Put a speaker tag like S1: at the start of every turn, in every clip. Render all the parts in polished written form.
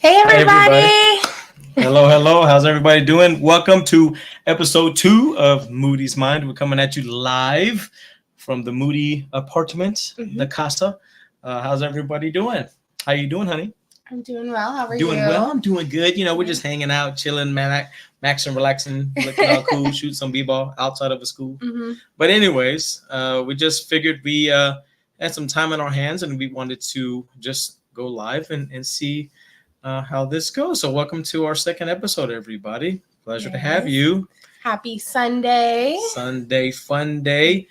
S1: Hey,
S2: everybody. Hello. How's everybody doing? Welcome to episode 2 of Moody's Mind. We're coming at you live from the Moody apartment, the casa. How's everybody doing? How you doing, honey?
S1: I'm doing well. How are you?
S2: Doing well. I'm doing good. You know, we're just hanging out, chilling, maxing, relaxing, looking all cool, shoot some b-ball outside of the school. But anyways, we just figured we had some time on our hands and we wanted to just go live and see how this goes. So welcome to our second episode, everybody. Pleasure to have you.
S1: Happy Sunday.
S2: Sunday fun day.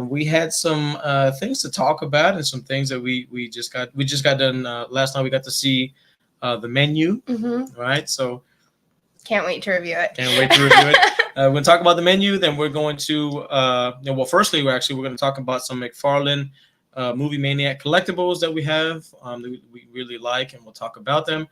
S2: We had some things to talk about and some things that we just got done last night. We got to see the menu, right? So
S1: can't wait to review it.
S2: We're going to talk about the menu. Then we're going to firstly we're going to talk about some McFarlane movie Maniac collectibles that we have that we really like, and we'll talk about them.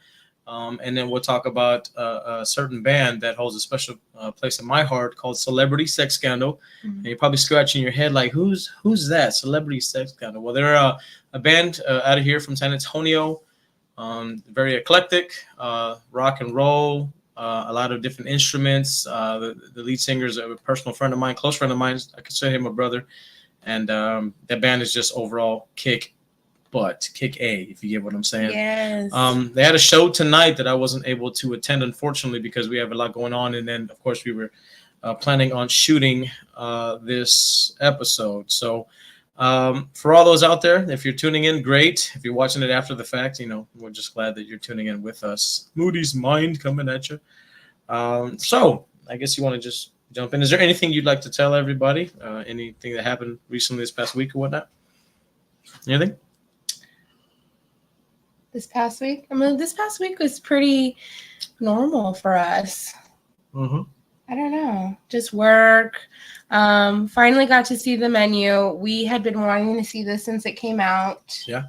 S2: And then we'll talk about a certain band that holds a special place in my heart called Celebrity Sex Scandal. And you're probably scratching your head like, who's that? Celebrity Sex Scandal. Well, they're a band out of here from San Antonio, very eclectic, rock and roll, a lot of different instruments. The lead singer is a personal friend of mine, close friend of mine. I consider him a brother. And that band is just overall kick A, if you get what I'm saying.
S1: Yes.
S2: They had a show tonight that I wasn't able to attend, unfortunately, because we have a lot going on. And then, of course, we were planning on shooting this episode. So for all those out there, if you're tuning in, great. If you're watching it after the fact, we're just glad that you're tuning in with us. Moody's Mind coming at you. So I guess you want to just jump in. Is there anything you'd like to tell everybody? Anything that happened recently this past week or whatnot? Anything?
S1: This past week? This past week was pretty normal for us. I don't know. Just work. Finally got to see the menu. We had been wanting to see this since it came out.
S2: Yeah.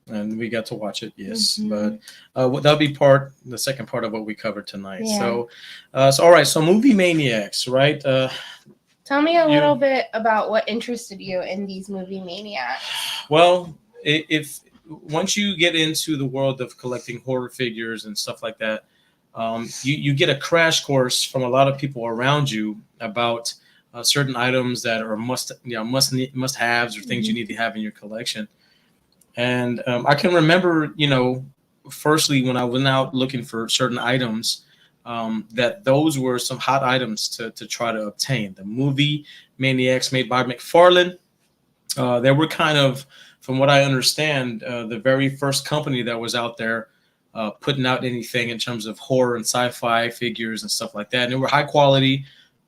S2: And we got to watch it, yes. But that'll be the second part of what we covered tonight. Yeah. So all right. So movie Maniacs, right?
S1: Tell me a little bit about what interested you in these movie Maniacs.
S2: Well, if once you get into the world of collecting horror figures and stuff like that, you get a crash course from a lot of people around you about certain items that are must-haves or things you need to have in your collection. And I can remember, firstly when I went out looking for certain items, that those were some hot items to try to obtain. The movie Maniacs made by McFarlane, they were kind of, from what I understand, the very first company that was out there putting out anything in terms of horror and sci-fi figures and stuff like that. And they were high quality.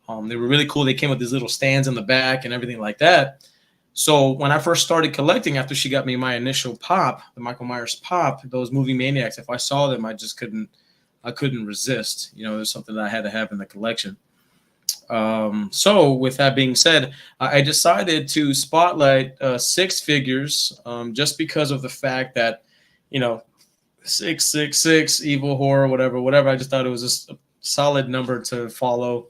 S2: They were really cool. They came with these little stands in the back and everything like that. So when I first started collecting, after she got me my initial pop, the Michael Myers pop, those movie Maniacs, if I saw them, I couldn't resist. There's something that I had to have in the collection. So with that being said, I decided to spotlight 6 figures just because of the fact that, 666, evil horror, whatever. I just thought it was just a solid number to follow.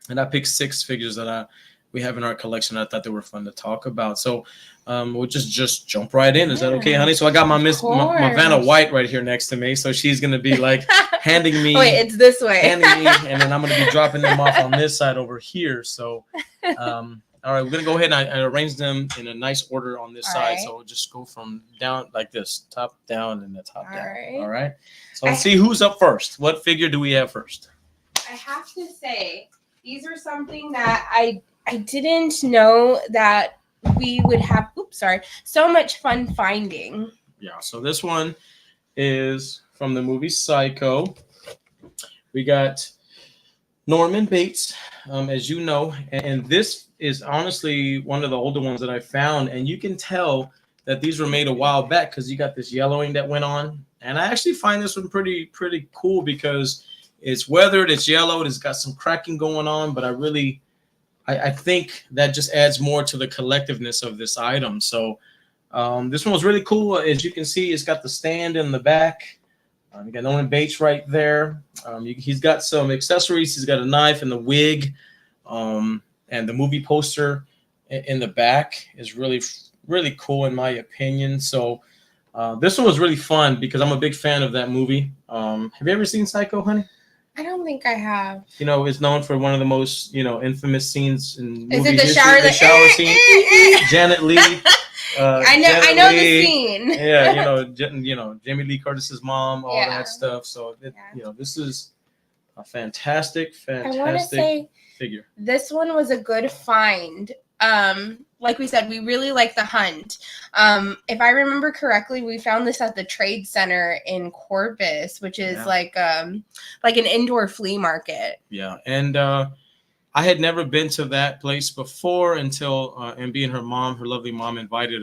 S2: And I picked 6 figures that we have in our collection. I thought they were fun to talk about. So we'll just jump right in. Is that okay, honey? So I got my Vanna White right here next to me. So she's going to be like handing me.
S1: Wait, it's this way.
S2: Handing me, and then I'm going to be dropping them off on this side over here. So, all right, we're going to go ahead and I arrange them in a nice order on this side. Right. So we'll just go from down like this, top down and the top down.
S1: Right.
S2: All right. So let's see who's up first. What figure do we have first?
S1: I have to say, these are something that I didn't know that we would have, so much fun finding.
S2: Yeah, so this one is from the movie Psycho. We got Norman Bates, as you know, and this is honestly one of the older ones that I found, and you can tell that these were made a while back because you got this yellowing that went on, and I actually find this one pretty cool because it's weathered, it's yellowed, it's got some cracking going on, but I think that just adds more to the collectiveness of this item. So this one was really cool. As you can see, it's got the stand in the back. You got Norman Bates right there. He's got some accessories. He's got a knife and the wig. And the movie poster in the back is really, really cool in my opinion. So This one was really fun because I'm a big fan of that movie. Have you ever seen Psycho, honey?
S1: I don't think I have.
S2: You know, it's known for one of the most, infamous scenes in movie
S1: Is it the
S2: history.
S1: shower?
S2: The shower scene. Janet Leigh.
S1: I know the scene.
S2: Yeah, Jamie Lee Curtis's mom, all that stuff. So, this is a fantastic
S1: I want to say
S2: figure.
S1: This one was a good find. Like we said, we really like the hunt. If I remember correctly, we found this at the Trade Center in Corpus, which is like an indoor flea market.
S2: Yeah, and I had never been to that place before until MB and her lovely mom, invited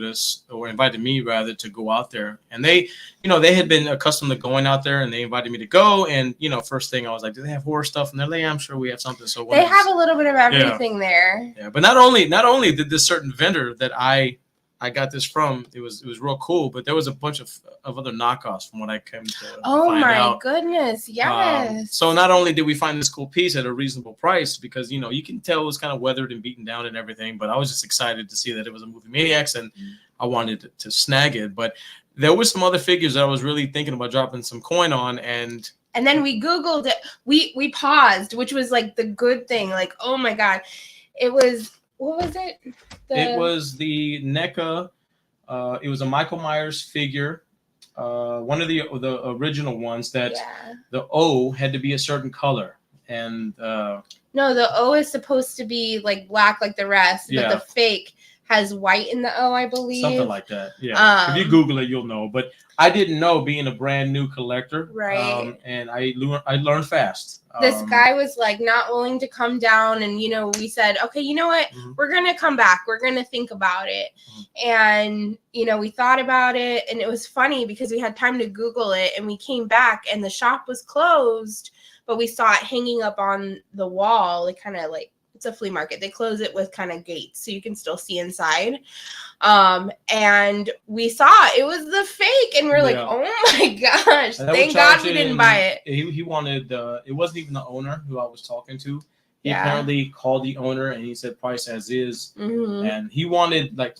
S2: me rather, to go out there. And they had been accustomed to going out there, and they invited me to go. And first thing I was like, do they have horror stuff? And they're like, yeah, I'm sure we have something. So
S1: they have a little bit of everything there.
S2: Yeah, but not only did this certain vendor that I got this from, it was real cool, but there was a bunch of other knockoffs from what I came to find out.
S1: Oh my goodness, yes.
S2: So not only did we find this cool piece at a reasonable price, because you can tell it was kind of weathered and beaten down and everything, but I was just excited to see that it was a movie Maniacs, and I wanted to snag it. But there were some other figures that I was really thinking about dropping some coin on, and
S1: then we Googled it. We paused, which was like the good thing. Like, oh my God, it was. What was it?
S2: It was the NECA. It was a Michael Myers figure. One of the original ones that the O had to be a certain color. And no,
S1: the O is supposed to be like black like the rest, but the fake has white in the O, I believe.
S2: Something like that. Yeah. If you Google it, you'll know. But I didn't know, being a brand new collector.
S1: Right.
S2: And I learned fast.
S1: This guy was like not willing to come down, and we said, okay, you know what? We're gonna come back. We're gonna think about it. And we thought about it, and it was funny because we had time to Google it, and we came back, and the shop was closed, but we saw it hanging up on the wall, like kind of like. It's a flea market. They close it with kind of gates so you can still see inside. And we saw it was the fake, and we're like, oh my gosh, thank God we didn't buy it.
S2: He wanted, it wasn't even the owner who I was talking to. He apparently called the owner, and he said price as is. And he wanted like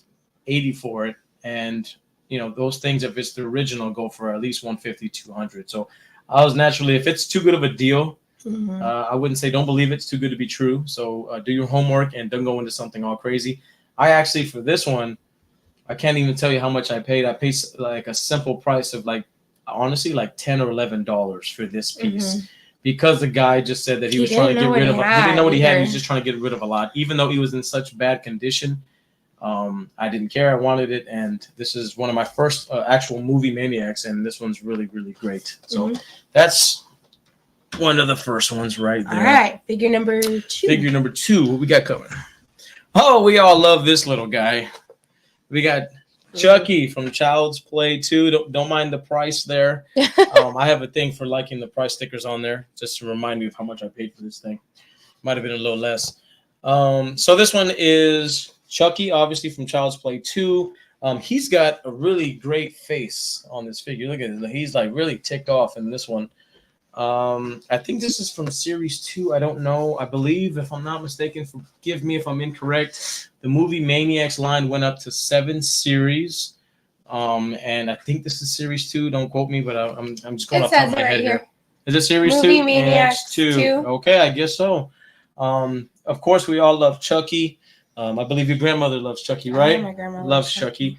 S2: 80 for it. And, those things, if it's the original, go for at least 150, 200. So I was naturally, if it's too good of a deal, I wouldn't say don't believe it's too good to be true. So do your homework and don't go into something all crazy. I actually, for this one, I can't even tell you how much I paid. I paid like a simple price of honestly, like $10 or $11 for this piece, because the guy just said that he was trying to get rid of it. He didn't know what he had. He was just trying to get rid of a lot, even though he was in such bad condition. I didn't care. I wanted it, and this is one of my first actual movie Maniacs, and this one's really, really great. So that's one of the first ones right there.
S1: All right, figure number 2.
S2: Figure number 2, what we got coming? Oh, we all love this little guy. We got Chucky from Child's Play 2. Don't mind the price there. I have a thing for liking the price stickers on there, just to remind me of how much I paid for this thing. Might have been a little less. So this one is Chucky, obviously from Child's Play 2. He's got a really great face on this figure. Look at it. He's like really ticked off in this one. I think this is from series 2. I don't know. I believe, if I'm not mistaken, forgive me if I'm incorrect, the movie Maniacs line went up to 7 series. And I think this is series 2. Don't quote me, but I'm just going off the top of my head here. Is it series 2?
S1: Movie Maniacs 2.
S2: Okay, I guess so. Of course, we all love Chucky. I believe your grandmother loves Chucky, right?
S1: My grandma
S2: loves Chucky.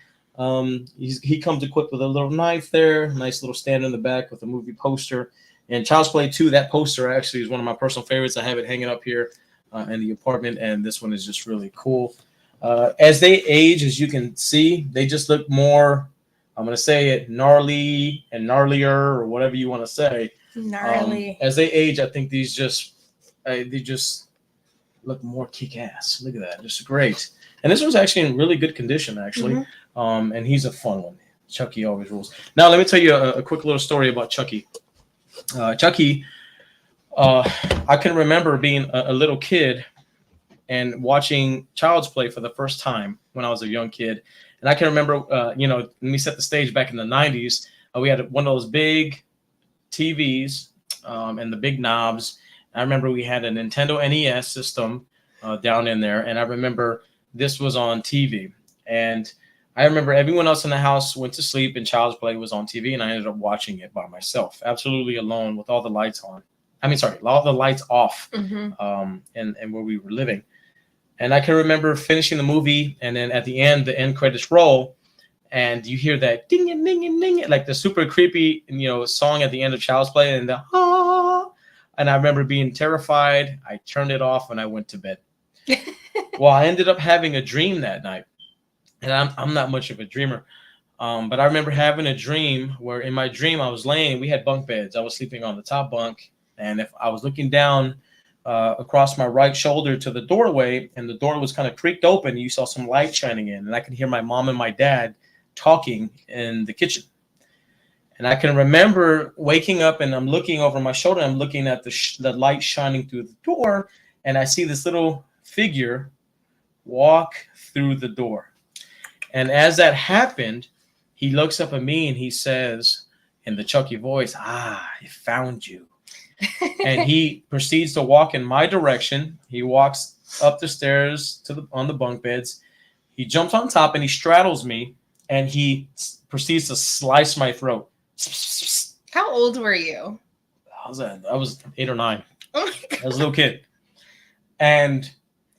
S2: He comes equipped with a little knife there, nice little stand in the back with a movie poster. And Child's Play 2, that poster actually is one of my personal favorites. I have it hanging up here in the apartment, and this one is just really cool. As they age, as you can see, they just look more, I'm going to say it, gnarly and gnarlier, or whatever you want to say.
S1: Gnarly.
S2: As they age, I think they just look more kick-ass. Look at that. Just great. And this was actually in really good condition, actually. And he's a fun one. Chucky always rules. Now, let me tell you a quick little story about Chucky. Chucky, I can remember being a little kid and watching Child's Play for the first time when I was a young kid. And I can remember, let me set the stage back in the 90s. We had one of those big TVs and the big knobs. I remember we had a Nintendo NES system down in there. And I remember this was on TV. And I remember everyone else in the house went to sleep and Child's Play was on TV, and I ended up watching it by myself, absolutely alone, with all the lights on. All the lights off, and where we were living. And I can remember finishing the movie, and then at the end credits roll, and you hear that ding and ding and ding, like the super creepy, song at the end of Child's Play, and the ah. And I remember being terrified. I turned it off and I went to bed. Well, I ended up having a dream that night. And I'm not much of a dreamer, but I remember having a dream where in my dream I was laying. We had bunk beds. I was sleeping on the top bunk, and if I was looking down across my right shoulder to the doorway, and the door was kind of creaked open, you saw some light shining in, and I could hear my mom and my dad talking in the kitchen. And I can remember waking up, and I'm looking over my shoulder. I'm looking at the light shining through the door, and I see this little figure walk through the door. And as that happened, he looks up at me and he says in the Chucky voice, "I found you." And he proceeds to walk in my direction. He walks up the stairs on the bunk beds. He jumps on top and he straddles me, and he proceeds to slice my throat.
S1: How old were you?
S2: I was 8 or 9.
S1: Oh my God.
S2: I was a little kid. And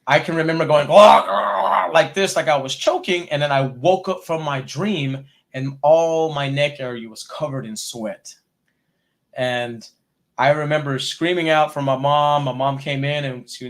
S2: I can remember going like this, like I was choking, and then I woke up from my dream, and all my neck area was covered in sweat. And I remember screaming out for my mom. My mom came in, and she,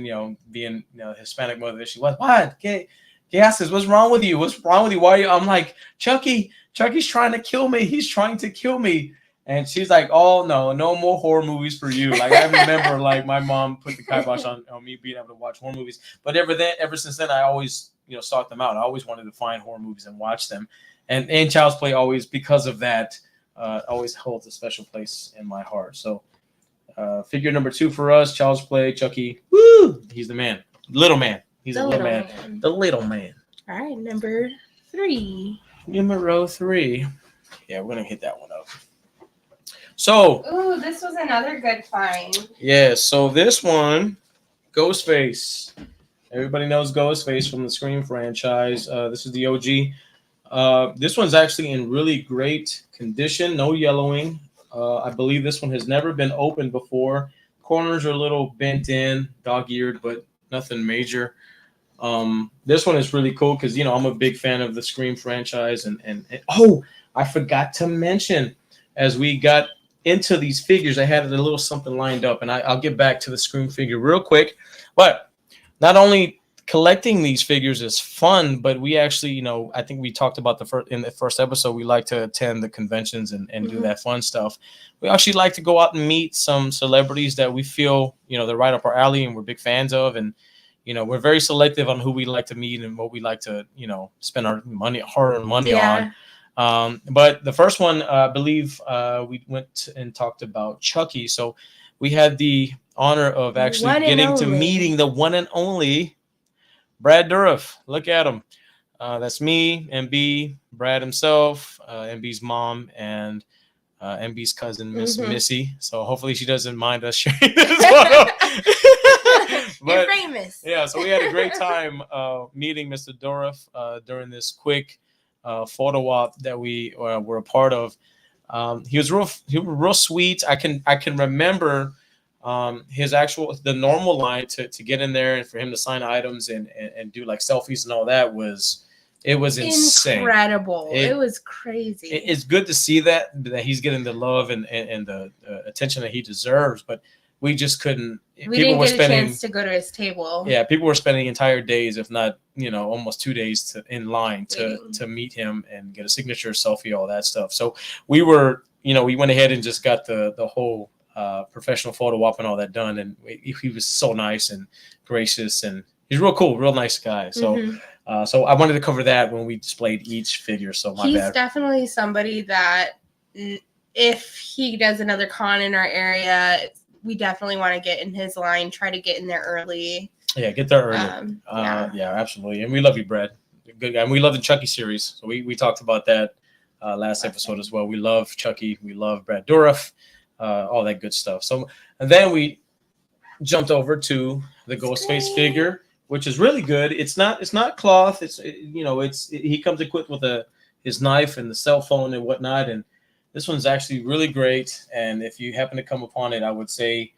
S2: being Hispanic mother that she was, "What? ¿Qué haces? What's wrong with you? What's wrong with you? Why are you?" I'm like, Chucky's trying to kill me. He's trying to kill me. And she's like, "Oh, no more horror movies for you." Like, I remember, like, my mom put the kibosh on me being able to watch horror movies. But ever since then, I always, sought them out. I always wanted to find horror movies and watch them. And Child's Play always, because of that, always holds a special place in my heart. So figure number 2 for us, Child's Play, Chucky. Woo! He's the man. Little man. He's a little man. The little man.
S1: All right, number 3.
S2: Numero 3. Yeah, we're going to hit that one up. So,
S1: ooh, this was another good find.
S2: Yeah, so this one, Ghostface. Everybody knows Ghostface from the Scream franchise. This is the OG. This one's actually in really great condition, no yellowing. I believe this one has never been opened before. Corners are a little bent in, dog-eared, but nothing major. This one is really cool because, I'm a big fan of the Scream franchise. And oh, I forgot to mention, as we got into these figures, I had a little something lined up, and I'll get back to the Scream figure real quick. But not only collecting these figures is fun, but we actually, I think we talked about in the first episode, we like to attend the conventions and do that fun stuff. We actually like to go out and meet some celebrities that we feel, they're right up our alley and we're big fans of. And, we're very selective on who we like to meet and what we like to, spend our hard-earned money on. But the first one, I believe we went and talked about Chucky. So we had the honor of actually getting to meeting the one and only Brad Dourif. Look at him. That's me, MB, Brad himself, MB's mom, and MB's cousin, Miss Missy. So hopefully she doesn't mind us sharing this one.
S1: You're famous.
S2: Yeah, so we had a great time meeting Mr. Dourif during this quick photo op that we were a part of. He was real sweet. I can remember the normal line to get in there and for him to sign items and do like selfies and all that was insane.
S1: Incredible. It was crazy.
S2: It's good to see that he's getting the love and the attention that he deserves, but we just couldn't.
S1: We didn't get a chance to go to his table.
S2: Yeah, people were spending entire days, if not, almost 2 days in line to meet him and get a signature, selfie, all that stuff. So we were, we went ahead and just got the whole professional photo op and all that done. And he was so nice and gracious, and he's real cool, real nice guy. So, so I wanted to cover that when we displayed each figure. So he's
S1: definitely somebody that if he does another con in our area, we definitely want to get in his line, try to get in there early.
S2: Yeah, get there early. Yeah, absolutely. And we love you, Brad. Good guy. And we love the Chucky series. So we talked about that last episode as well. We love Chucky. We love Brad Dourif, all that good stuff. So, and then we jumped over to the Ghostface figure, which is really good. It's not cloth. He comes equipped with his knife and the cell phone and whatnot. And this one's actually really great. And if you happen to come upon it, I would say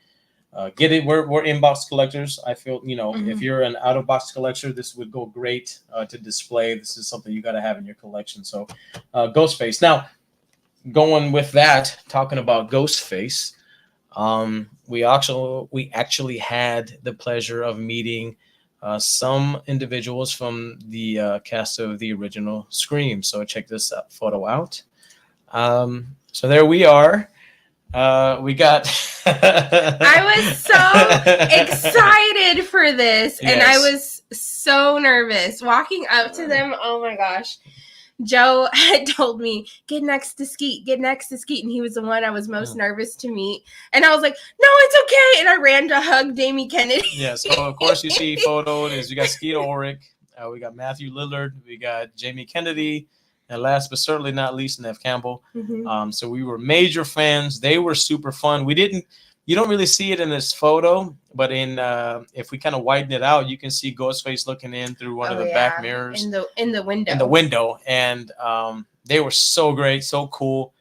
S2: get it. We're inbox collectors. I feel, if you're an out of box collector, this would go great to display. This is something you got to have in your collection. So Ghostface. Now, going with that, talking about Ghostface, we actually had the pleasure of meeting some individuals from the cast of the original Scream. So check this photo out. So there we are. We got.
S1: I was so excited for this, and I was so nervous walking up to them. Oh my gosh. Joe had told me, get next to Skeet, and he was the one I was most nervous to meet. And I was like, no, it's okay. And I ran to hug Jamie Kennedy.
S2: Yes, of course you see photos. We got Skeet Ulrich, we got Matthew Lillard, we got Jamie Kennedy, and last but certainly not least, Nev Campbell. So we were major fans. They were super fun. You don't really see it in this photo, but if we kind of widen it out, you can see Ghostface looking in through one of the back mirrors
S1: in the window.
S2: And they were so great, so cool.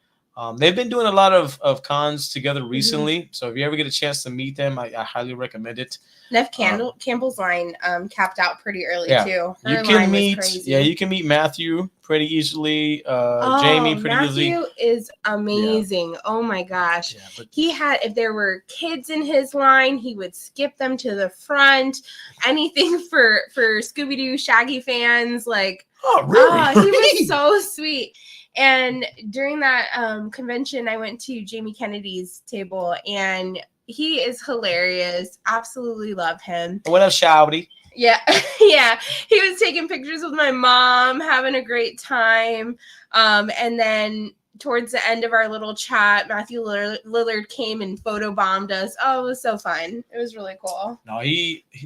S2: They've been doing a lot of cons together recently, so if you ever get a chance to meet them, I highly recommend it.
S1: Nev Campbell's line capped out pretty early too.
S2: You can meet Matthew pretty easily. Jamie pretty easily.
S1: Matthew is amazing. Yeah. Oh my gosh. Yeah, if there were kids in his line, he would skip them to the front. Anything for Scooby-Doo Shaggy fans, like he was so sweet. And during that convention, I went to Jamie Kennedy's table, and he is hilarious. Absolutely love him.
S2: What up, Shouty?
S1: Yeah. Yeah. He was taking pictures with my mom, having a great time. And then towards the end of our little chat, Matthew Lillard came and photobombed us. Oh, it was so fun. It was really cool.
S2: No,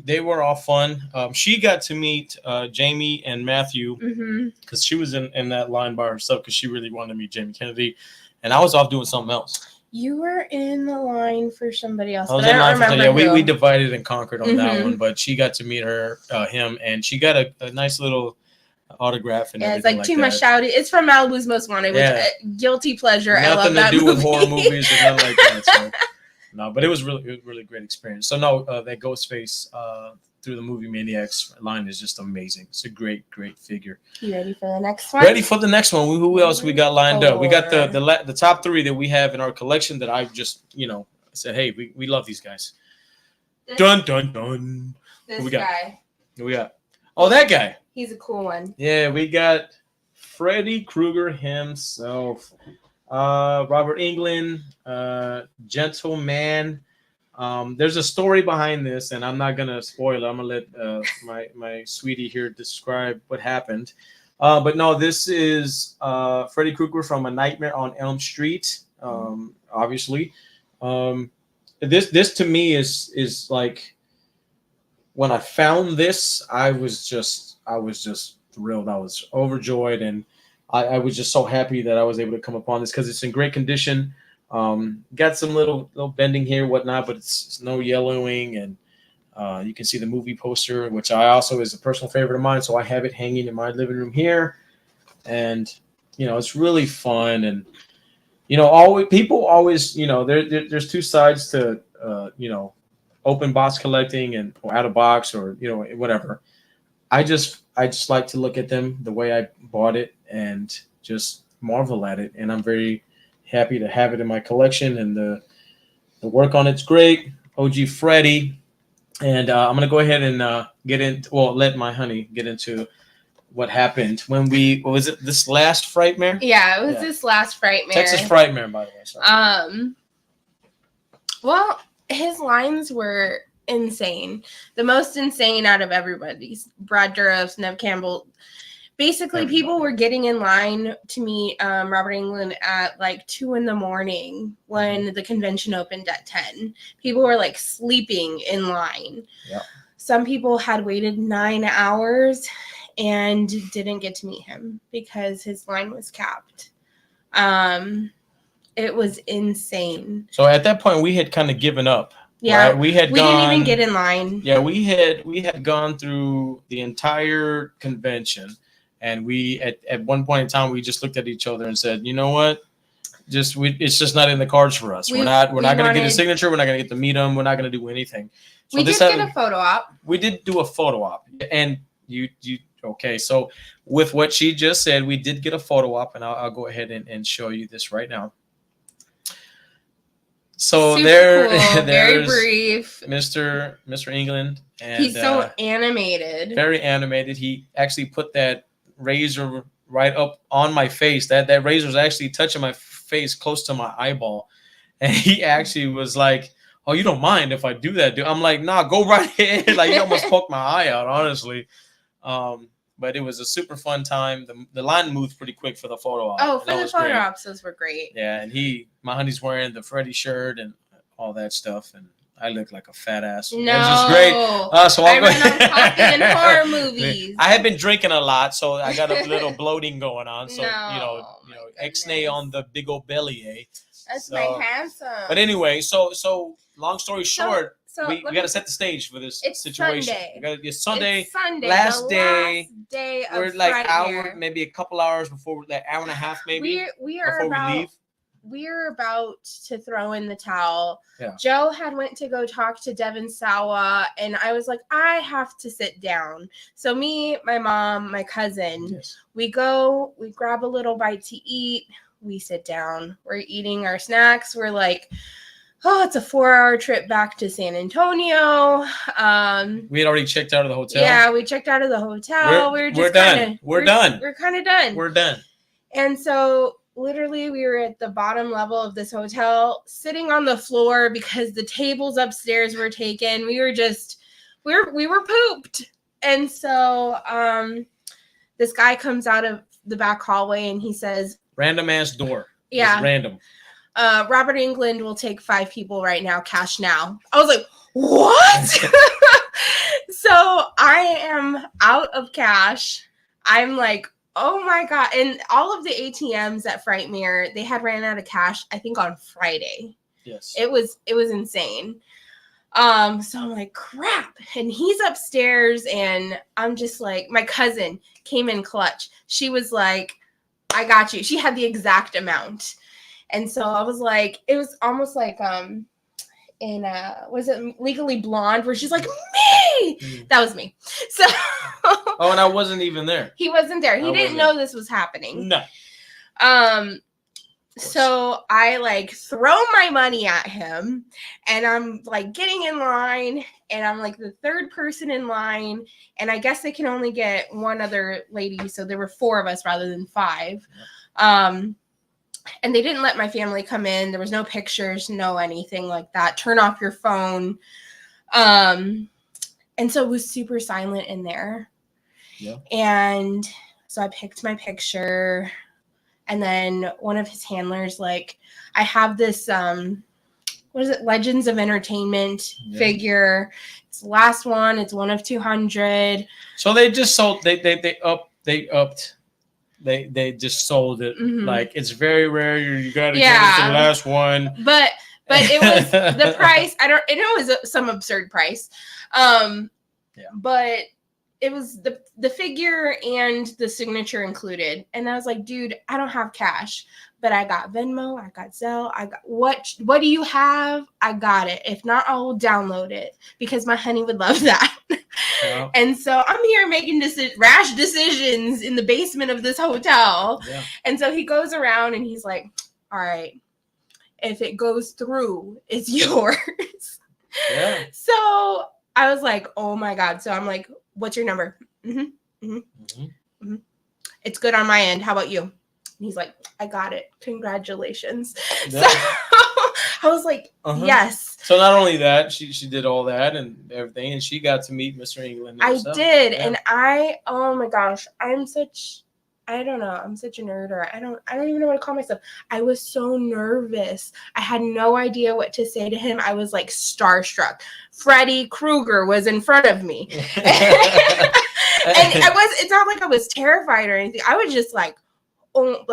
S2: they were all fun. She got to meet Jamie and Matthew because she was in that line by herself because she really wanted to meet Jamie Kennedy. And I was off doing something else.
S1: You were in the line for somebody else.
S2: I was in line for somebody. Yeah, we divided and conquered on that one, but she got to meet him, and she got a nice little autograph and
S1: it's like too much shouty. It's from Malibu's Most Wanted, which guilty pleasure.
S2: Nothing
S1: I love that
S2: to do
S1: movie.
S2: with horror movies and nothing like that. So, no, but it was really great experience. So no, that Ghostface through the movie Maniacs line is just amazing. It's a great figure.
S1: You ready for the next one?
S2: Ready for the next one. Who else we got lined up? We got the top 3 that we have in our collection that I just said, hey, we love these guys. Dun dun dun.
S1: This guy.
S2: Who we got? Oh, that guy.
S1: He's a cool one.
S2: Yeah, we got Freddy Krueger himself, Robert Englund, Gentleman. There's a story behind this, and I'm not gonna spoil it. I'm gonna let my sweetie here describe what happened. But no, this is Freddy Krueger from A Nightmare on Elm Street. Obviously, this to me is like when I found this, I was just thrilled. I was overjoyed, and I was just so happy that I was able to come upon this because it's in great condition. Got some little bending here, whatnot, but it's no yellowing, and you can see the movie poster, which I also is a personal favorite of mine. So I have it hanging in my living room here, and it's really fun. And people always there's two sides to open box collecting or out of box or whatever. I just like to look at them the way I bought it and just marvel at it, and I'm very happy to have it in my collection, and the work on it's great. OG Freddy, and I'm gonna go ahead and let my honey get into what happened when what was it, this last Frightmare?
S1: Yeah, it was this last Frightmare.
S2: Texas Frightmare, by the way. Sorry.
S1: Well, his lines were insane. The most insane out of everybody's. Brad Dourif, Nev Campbell. Basically, people were getting in line to meet Robert Englund at like 2 a.m. when the convention opened at 10. People were like sleeping in line.
S2: Yep.
S1: Some people had waited 9 hours and didn't get to meet him because his line was capped. It was insane.
S2: So at that point, we had kind of given up
S1: Yeah,
S2: right? We
S1: didn't even get in line.
S2: Yeah, we had gone through the entire convention, and we at one point in time we just looked at each other and said, you know what? It's just not in the cards for us. We're not going to get a signature. We're not going to get to meet them. We're not going to do anything. So
S1: we did get a photo op.
S2: We did do a photo op, and you okay? So with what she just said, we did get a photo op, and I'll go ahead and show you this right now. So
S1: Super
S2: there's
S1: cool. Very brief.
S2: Mr. England, and
S1: he's so animated.
S2: Very animated. He actually put that razor right up on my face. That razor was actually touching my face close to my eyeball, and he actually was like, "Oh, you don't mind if I do that, dude?" I'm like, "Nah, go right ahead." Like, he almost poked my eye out, honestly. But it was a super fun time. The line moved pretty quick for the photo op.
S1: Oh, for the photo ops, those were great.
S2: Yeah, and my honey's wearing the Freddy shirt and all that stuff, and I look like a fat ass.
S1: No,
S2: it's just great. So
S1: I run on coffee in horror movies.
S2: I have been drinking a lot, so I got a little bloating going on. So X-nay on the big old belly, eh?
S1: That's my handsome.
S2: But anyway, so long story short. We got to set the stage for this situation. It's Sunday.
S1: It's Sunday.
S2: Last
S1: day of
S2: we're like maybe a couple hours before that, hour and a half maybe.
S1: We are about to throw in the towel.
S2: Yeah.
S1: Joe had went to go talk to Devin Sawa, and I was like, I have to sit down. So me, my mom, my cousin, we grab a little bite to eat. We sit down. We're eating our snacks. We're like, oh, it's a 4-hour trip back to San Antonio.
S2: We had already checked out of the hotel.
S1: Yeah, we checked out of the hotel. We're done.
S2: We're done.
S1: We're kind of done.
S2: We're done.
S1: And so literally we were at the bottom level of this hotel, sitting on the floor because the tables upstairs were taken. We were we were pooped. And so this guy comes out of the back hallway and he says,
S2: random ass door.
S1: Yeah.
S2: It's random.
S1: Robert England will take 5 people right now, cash now. I was like, what? So I am out of cash. I'm like, oh my God. And all of the ATMs at Frightmare, they had ran out of cash, I think on Friday.
S2: Yes.
S1: It was insane. So I'm like, crap. And he's upstairs and I'm just like, my cousin came in clutch. She was like, I got you. She had the exact amount. And so I was like, it was almost like in was it Legally Blonde, where she's like, me. That was me. So
S2: oh, and I wasn't even there.
S1: He wasn't there. He didn't know this was happening.
S2: No.
S1: So I like throw my money at him, and I'm like getting in line, and I'm like the third person in line, and I guess they can only get one other lady, so there were 4 of us rather than 5. And they didn't let my family come in. There was no pictures, no anything like that. Turn off your phone. And so it was super silent in there.
S2: Yeah.
S1: And so I picked my picture. And then one of his handlers, like, I have this, what is it? Legends of Entertainment figure. It's the last one. It's one of 200.
S2: So they just sold, they upped. They just sold it. Like, it's very rare. You got to get it to the last one.
S1: But it was the price. It was some absurd price. But it was the figure and the signature included. And I was like, dude, I don't have cash, but I got Venmo, I got Zelle, I got what do you have? I got it. If not, I'll download it because my honey would love that. Yeah. And so I'm here making rash decisions in the basement of this hotel. Yeah. And so he goes around and he's like, all right, if it goes through, it's yours. Yeah. So I was like, oh my God. So I'm like, what's your number? It's good on my end. How about you? And he's like, I got it. Congratulations. Yeah. So I was like, yes.
S2: So not only that, she did all that and everything, and she got to meet Mr. England himself.
S1: I did. Yeah. And oh my gosh, I'm such a nerd, or I don't even know what to call myself. I was so nervous. I had no idea what to say to him. I was like starstruck. Freddy Krueger was in front of me. And it's not like I was terrified or anything. I was just like, oh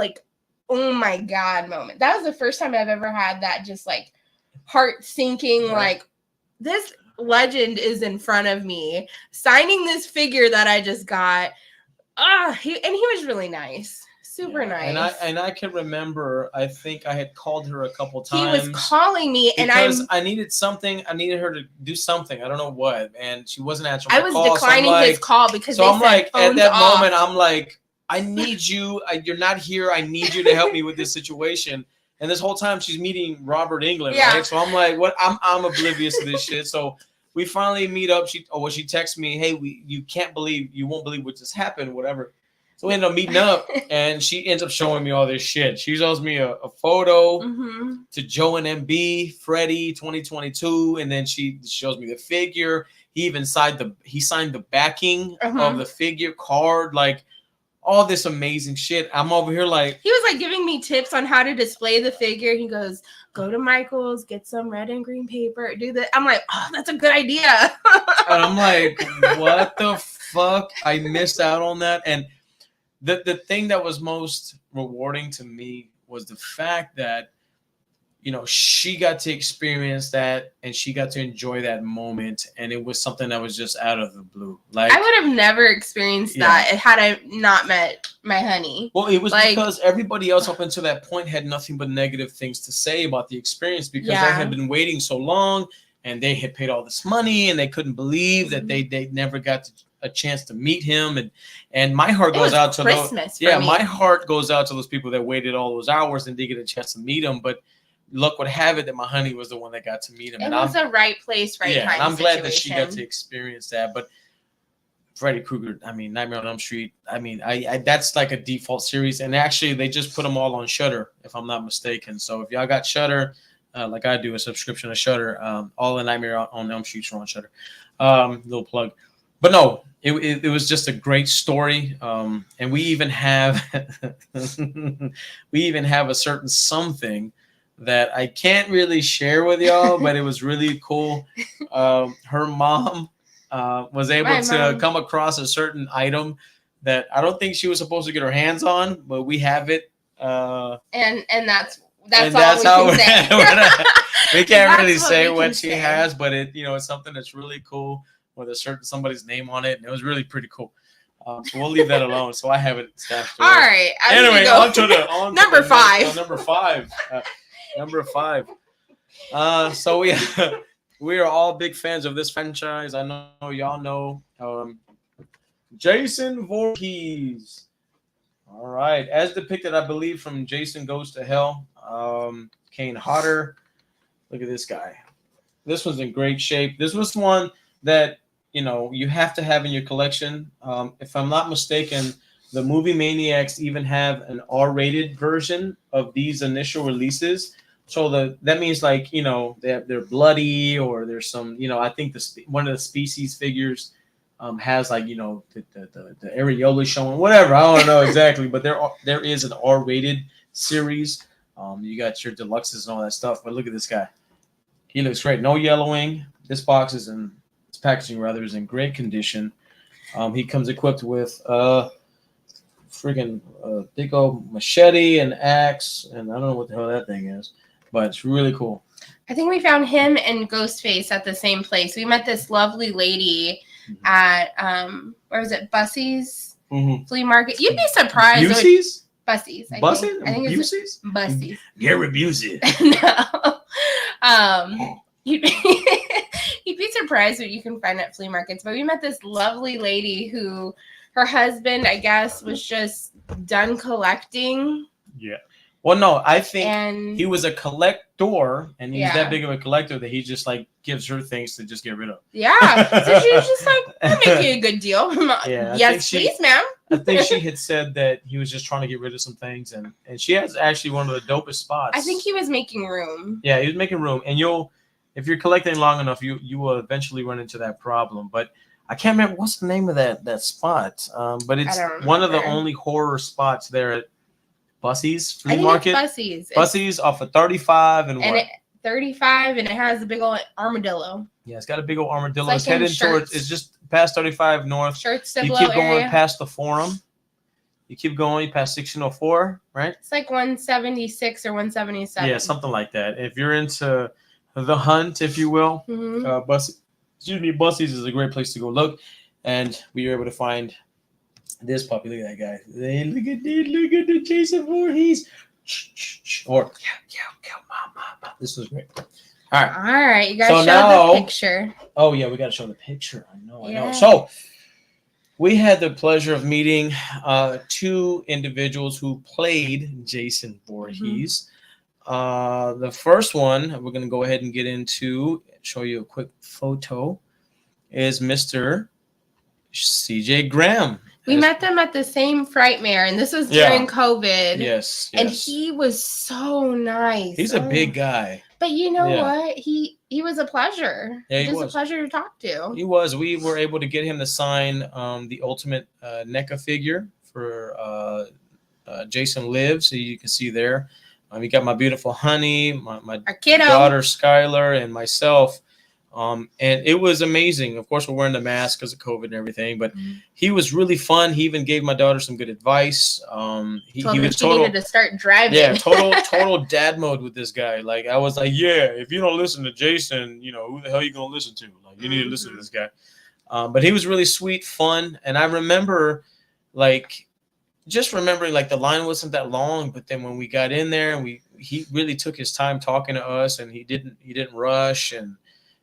S1: my God moment. That was the first time I've ever had that just like heart sinking, like, this legend is in front of me, signing this figure that I just got. He was really nice. Super nice.
S2: And I can remember, I think I had called her a couple times.
S1: He was calling me, and
S2: I needed something. I needed her to do something. I don't know what, and she wasn't answering
S1: I
S2: my
S1: was
S2: call,
S1: declining his call because
S2: I'm like, at that
S1: off.
S2: moment, I'm like, I need you. You're not here. I need you to help me with this situation. And this whole time, she's meeting Robert Englund, right? So I'm like, what? I'm oblivious to this shit. So we finally meet up. She texts me, hey, you won't believe what just happened, whatever. So we ended up meeting up, and she ends up showing me all this shit. She shows me a photo to Joe and MB, Freddie 2022, and then she shows me the figure. He even signed the backing of the figure card, like all this amazing shit. I'm over here like,
S1: he was like giving me tips on how to display the figure. He goes, go to Michael's, get some red and green paper, do that. I'm like, oh, that's a good idea.
S2: And I'm like, what the fuck? I missed out on that. And the thing that was most rewarding to me was the fact that, you know, she got to experience that and she got to enjoy that moment. And it was something that was just out of the blue. Like,
S1: I would have never experienced that had I not met my honey.
S2: Well, it was because everybody else up until that point had nothing but negative things to say about the experience because they had been waiting so long and they had paid all this money and they couldn't believe that they never got a chance to meet him. And my heart goes out to
S1: Christmas.
S2: my heart goes out to those people that waited all those hours and didn't get a chance to meet him. But luck would have it that my honey was the one that got to meet him.
S1: It was a right place, right time.
S2: And I'm glad that she got to experience that. But Freddy Krueger, I mean, Nightmare on Elm Street, I mean, I that's like a default series. And actually, they just put them all on Shudder, if I'm not mistaken. So if y'all got Shudder, like I do, a subscription to Shudder, all the Nightmare on Elm Street are on Shudder. Little plug. But no, it was just a great story. And we even have a certain something that I can't really share with y'all, but it was really cool. Her mom was able to come across a certain item that I don't think she was supposed to get her hands on, but we have it.
S1: And that's all we can say.
S2: We can't really say what she has, but it's something that's really cool with somebody's name on it, and it was really pretty cool. So we'll leave that alone. So I have it stashed away.
S1: All right.
S2: Anyway, on to
S1: number 5.
S2: Number 5. Number 5. So we are all big fans of this franchise. I know y'all know Jason Voorhees. All right, as depicted, I believe, from Jason Goes to Hell. Kane Hodder. Look at this guy. This one's in great shape. This was one that you have to have in your collection. If I'm not mistaken, the movie Maniacs even have an R-rated version of these initial releases. So that means like they're bloody, or there's some I think one of the Species figures has like the areola showing, whatever, I don't know exactly, but there is an R-rated series. You got your deluxes and all that stuff, but look at this guy. He looks great. No yellowing. This box is its packaging rather is in great condition. He comes equipped with freaking big old machete and axe, and I don't know what the hell that thing is, but it's really cool.
S1: I think we found him and Ghostface at the same place. We met this lovely lady at where is it? Bussey's flea market. You'd be surprised.
S2: Bussey's?
S1: Bussey's.
S2: I
S1: think it's
S2: Bussey's?
S1: Bussey's.
S2: Gary Busey.
S1: No. You'd be surprised what you can find at flea markets. But we met this lovely lady who her husband, I guess, was just done collecting.
S2: Yeah. Well, no, I think he was a collector, and he's that big of a collector that he just like gives her things to just get rid of.
S1: Yeah. So she was just like, I'm making a good deal. Yes, please, ma'am.
S2: I think she had said that he was just trying to get rid of some things, and she has actually one of the dopest spots.
S1: I think he was making room.
S2: Yeah, he was making room, and if you're collecting long enough, you will eventually run into that problem. But I can't remember what's the name of that spot. But it's one of the only horror spots there at Bussey's flea market. Bussey's off of 35 and what?
S1: 35, and it has a big old armadillo.
S2: Yeah, it's got a big old armadillo.
S1: It's
S2: it's headed towards. It's just past 35 north.
S1: Shirts
S2: you keep going past the Forum. You keep going. You pass 1604, right?
S1: It's like 176 or 177.
S2: Yeah, something like that. If you're into the hunt, if you will.
S1: Mm-hmm.
S2: Busty's is a great place to go look, and we were able to find this puppy. Look at that guy. Hey, look at the Jason Voorhees. Or mama. This was great. All
S1: right. You gotta show the picture.
S2: Oh yeah, we gotta show the picture. I know. So we had the pleasure of meeting two individuals who played Jason Voorhees. The first one we're gonna go ahead and get into, show you a quick photo, is Mr. CJ Graham.
S1: We met them at the same Frightmare, and this was during COVID.
S2: Yes.
S1: And he was so nice.
S2: He's a big guy.
S1: But you know what? He was a pleasure.
S2: Yeah,
S1: he was a pleasure to talk to.
S2: He was. We were able to get him to sign the ultimate NECA figure for Jason Lives. So you can see there. We got my beautiful honey, my daughter Skylar, and myself. And it was amazing. Of course, we're wearing the mask because of COVID and everything, but he was really fun. He even gave my daughter some good advice. He was total.
S1: Needed to start driving.
S2: Yeah, total dad mode with this guy. Like I was like, yeah, if you don't listen to Jason, you know who the hell you gonna listen to? Like you need to listen to this guy. But he was really sweet, fun, and I remember, remembering the line wasn't that long, but then when we got in there and he really took his time talking to us, and he didn't rush. And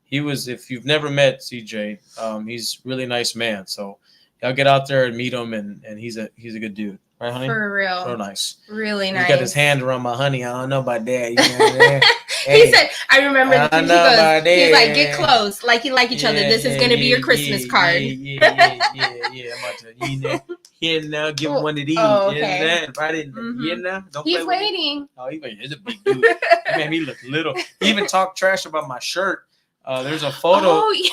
S2: he was, if you've never met CJ, he's a really nice man. So y'all get out there and meet him, and he's a good dude. Right, honey?
S1: For real.
S2: Real nice.
S1: Really nice.
S2: He got his hand around my honey. I don't know about that. You know
S1: He said, I remember the thing he's like, get close. Like you like each other. This is going to be your Christmas card.
S2: Yeah. I'm about to, give him one of these.
S1: Oh, okay.
S2: Right? Don't
S1: he's waiting.
S2: Oh, he's waiting. He's a big dude. Man, he looked little. He even talked trash about my shirt. There's a photo.
S1: Oh, yeah.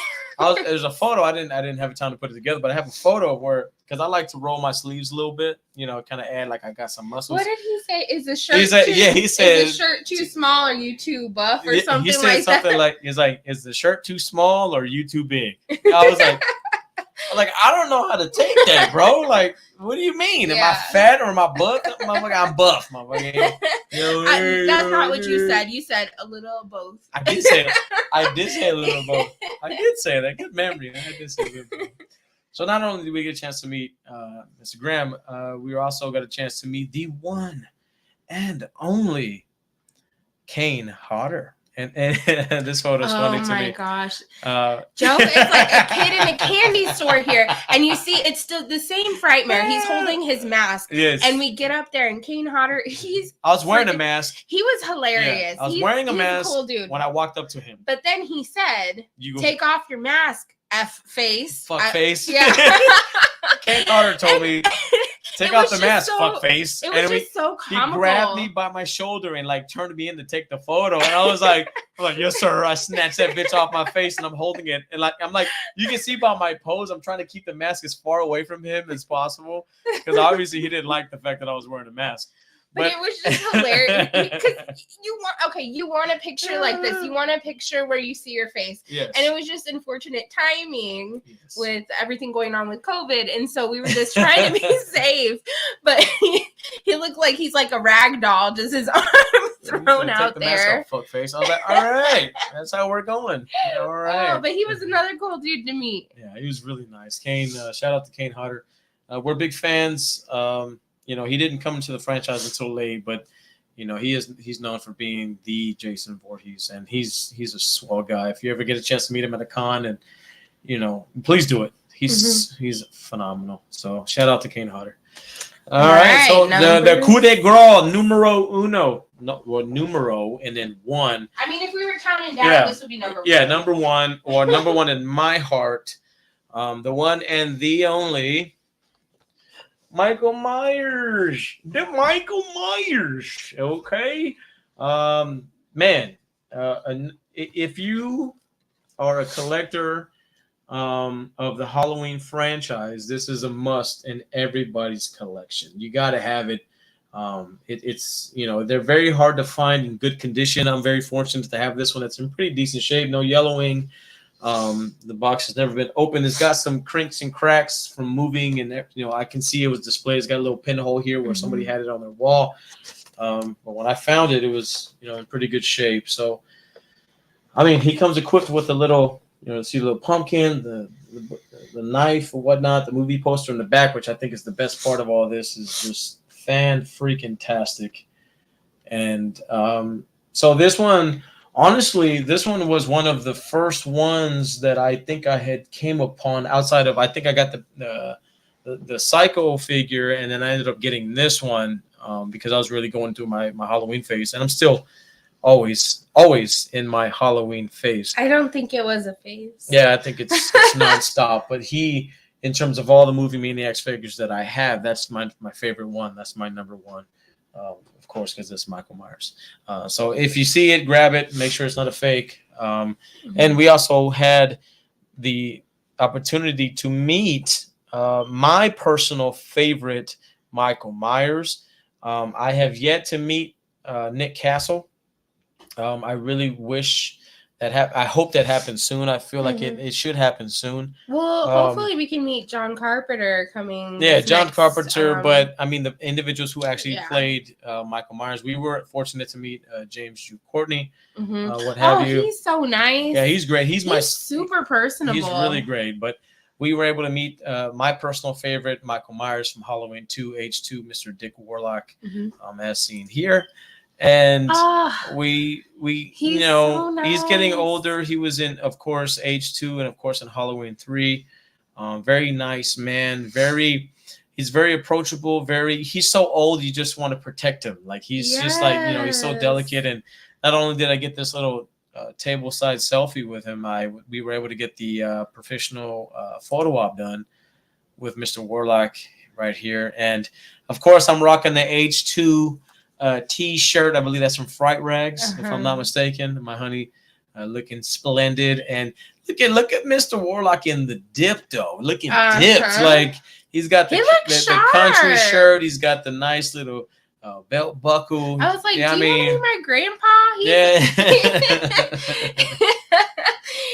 S2: There's a photo. I didn't have time to put it together, but I have a photo where, because I like to roll my sleeves a little bit, kind of add I got some muscles.
S1: What did he say? Is the shirt?
S2: He said,
S1: is the shirt too small? Or you too buff or something?
S2: He said something like, is the shirt too small or you too big? I was like, I don't know how to take that, bro. Like, what do you mean? Am I fat or am I buff? I'm buff, motherfucker.
S1: That's not what you said. You said a little of both.
S2: I did say a little of both. I did say that. Good memory. I did say a little both. So not only did we get a chance to meet Mr. Graham, we also got a chance to meet the one and only Kane Hodder. And this photo is funny to me. Oh my
S1: gosh. Joe is like a kid in a candy store here. And you see, it's still the same Frightmare. He's holding his mask.
S2: Yes.
S1: And we get up there, and Kane Hodder,
S2: I was wearing a mask.
S1: He was hilarious.
S2: Yeah, I was wearing a mask
S1: cool dude.
S2: when I walked up to him.
S1: But then he said, take off your mask, F face.
S2: Fuck face.
S1: Yeah.
S2: Kane Hodder told me, take off the mask, fuck face.
S1: It was just so comical.
S2: He grabbed me by my shoulder and turned me in to take the photo. And I was like, yes, sir. I snatched that bitch off my face and I'm holding it. And I'm like, you can see by my pose, I'm trying to keep the mask as far away from him as possible. Because obviously he didn't like the fact that I was wearing a mask.
S1: But it was just hilarious because you want a picture like this. You want a picture where you see your face.
S2: Yes.
S1: And it was just unfortunate timing with everything going on with COVID. And so we were just trying to be safe. But he looked like he's like a rag doll, just his arms thrown out there.
S2: Fuck face. I was like, all right, that's how we're going. All right.
S1: Oh, but he was another cool dude to meet.
S2: Yeah, he was really nice. Kane, shout out to Kane Hodder. We're big fans. He didn't come into the franchise until late, but he's known for being the Jason Voorhees, and he's a swell guy. If you ever get a chance to meet him at a con, and please do it. He's phenomenal. So shout out to Kane Hodder. All right. So the coup de grace numero uno, numero, and then one.
S1: I mean, if we were counting down, this would be number one.
S2: Yeah, number one, or number one in my heart. The one and the only. Michael Myers, okay, man. If you are a collector of the Halloween franchise, this is a must in everybody's collection. You got to have it. It's they're very hard to find in good condition. I'm very fortunate to have this one. It's in pretty decent shape, no yellowing. The box has never been opened. It's got some crinks and cracks from moving, and I can see it was displayed. It's got a little pinhole here where somebody had it on their wall. But when I found it, it was in pretty good shape. So I mean, he comes equipped with a little, see the little pumpkin, the knife or whatnot, the movie poster in the back, which I think is the best part of all this, is just fan-freaking-tastic. And so this one, honestly, this one was one of the first ones that I think I had came upon outside of, I think I got the Psycho figure, and then I ended up getting this one because I was really going through my Halloween phase, and I'm still always in my Halloween phase.
S1: I don't think it was a phase.
S2: Yeah, I think it's nonstop. But in terms of all the movie Maniacs figures that I have, that's my favorite one. That's my number one, of course, because it's Michael Myers. So if you see it, grab it. Make sure it's not a fake. And we also had the opportunity to meet my personal favorite Michael Myers. I have yet to meet Nick Castle. I really wish that I hope that happens soon. I feel like it should happen soon.
S1: Well, hopefully we can meet John Carpenter coming.
S2: Yeah, John Carpenter, but I mean the individuals who actually played Michael Myers. We were fortunate to meet James Jude Courtney. What have you?
S1: He's so nice.
S2: Yeah, he's great. He's
S1: super personable.
S2: He's really great. But we were able to meet my personal favorite, Michael Myers from Halloween 2, H2, Mr. Dick Warlock, as seen here. And we
S1: he's so nice.
S2: He's getting older. He was in, of course, H2 and of course in Halloween 3. Very nice man. He's very approachable. He's so old you just want to protect him. Like he's just like, he's so delicate. And not only did I get this little table side selfie with him, we were able to get the professional photo op done with Mr. Warlock right here. And of course I'm rocking the H2 T-shirt. I believe that's from Fright Rags, if I'm not mistaken. My honey looking splendid. And look at Mr. Warlock in the dip, though. Looking dipped. Like he's got the country shirt. He's got the nice little belt buckle.
S1: I was like, do you want to be my grandpa?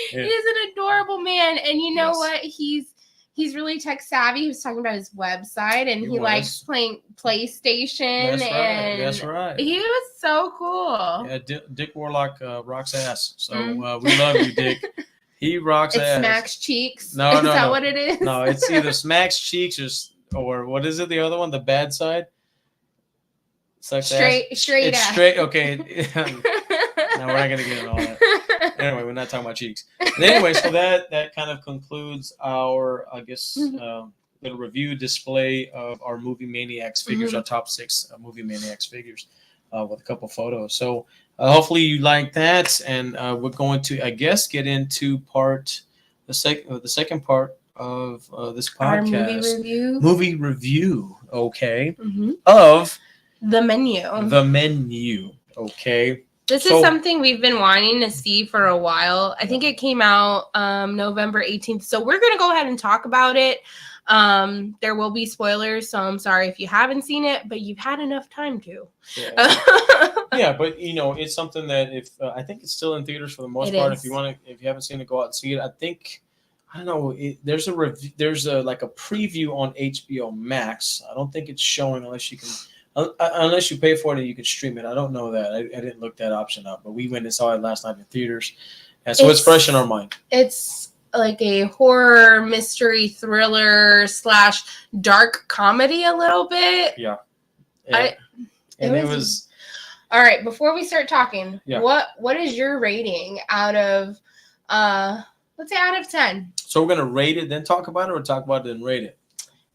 S1: He's an adorable man. And you know what? He's really tech savvy. He was talking about his website, and he likes playing PlayStation.
S2: That's right.
S1: He was so cool.
S2: Yeah, Dick Warlock rocks ass. So we love you, Dick. He rocks ass.
S1: Smacks cheeks.
S2: No,
S1: is that what it is?
S2: No, it's either smacks cheeks or what is it? The other one, the bad side. Sucks
S1: straight
S2: ass.
S1: Straight
S2: it's
S1: ass.
S2: Straight. Okay. No, we're not gonna get into all that. Anyway, we're not talking about cheeks. And anyway, so that kind of concludes our, I guess, little review display of our movie Maniacs figures, our top 6 movie Maniacs figures, with a couple photos. So hopefully you like that, and we're going to, I guess, get into the second part of this podcast.
S1: Our
S2: movie review. Okay. Of
S1: the menu.
S2: Okay.
S1: This is something we've been wanting to see for a while. I think it came out November 18th. So we're going to go ahead and talk about it. There will be spoilers, so I'm sorry if you haven't seen it, but you've had enough time to.
S2: Yeah, but it's something that I think it's still in theaters for the most part. If you haven't seen it, go out and see it. I don't know. There's like a preview on HBO Max. I don't think it's showing unless you pay for it and you can stream it. I don't know that. I didn't look that option up, but we went and saw it last night in theaters. And so it's fresh in our mind. It's
S1: like a horror, mystery, thriller / dark comedy a little bit.
S2: Yeah.
S1: It was all right. Before we start talking, what is your rating out of, let's say out of 10?
S2: So we're going to rate it, then talk about it, or talk about it and rate it?